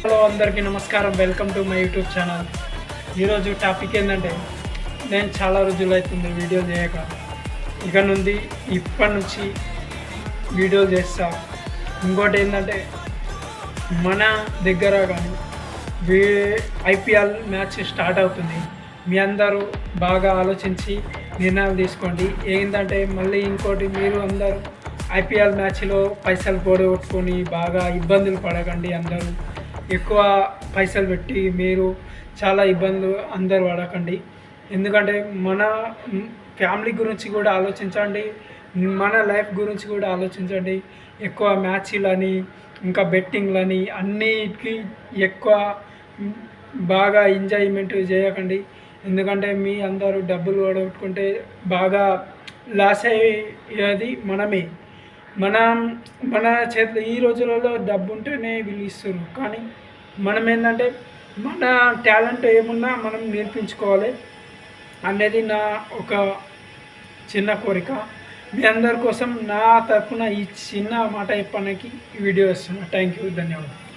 Hello అందరికీ నమస్కారం. Welcome to my YouTube channel. ఈరోజు టాపిక్ ఏంటంటే, నేను చాలా రోజులు అవుతుంది వీడియో చేయక. ఇప్పటి నుంచి వీడియోలు చేస్తా. ఇంకోటి ఏంటంటే, మన దగ్గర కానీ ఐపీఎల్ మ్యాచ్ స్టార్ట్ అవుతుంది. మీ అందరూ బాగా ఆలోచించి నిర్ణయాలు తీసుకోండి. ఏంటంటే మళ్ళీ ఇంకోటి, మీరు అందరూ ఐపీఎల్ మ్యాచ్లో పైసలు పోగొట్టుకొని బాగా ఇబ్బందులు పడకండి. అందరూ ఎక్కువ పైసలు పెట్టి మీరు చాలా ఇబ్బందులు అందరూ పడకండి. ఎందుకంటే మన ఫ్యామిలీ గురించి కూడా ఆలోచించండి, మన లైఫ్ గురించి కూడా ఆలోచించండి. ఎక్కువ మ్యాచ్లని ఇంకా బెట్టింగ్లని అన్నిటికీ ఎక్కువ బాగా ఎంజాయ్మెంట్ చేయకండి. ఎందుకంటే మీ అందరూ డబ్బులు పోగొట్టుకుంటే బాగా లాస్ అయ్యేది మనమే. మన చేతిలో ఈ రోజులలో డబ్బు ఉంటేనే వీళ్ళు ఇస్తారు. కానీ మనం ఏంటంటే మన టాలెంట్ ఏమున్నా మనం నేర్పించుకోవాలి అనేది నా ఒక చిన్న కోరిక. మీ అందరి కోసం నా తరఫున ఈ చిన్న మాట చెప్పడానికి వీడియో ఇస్తున్నా. థ్యాంక్ యూ, ధన్యవాదాలు.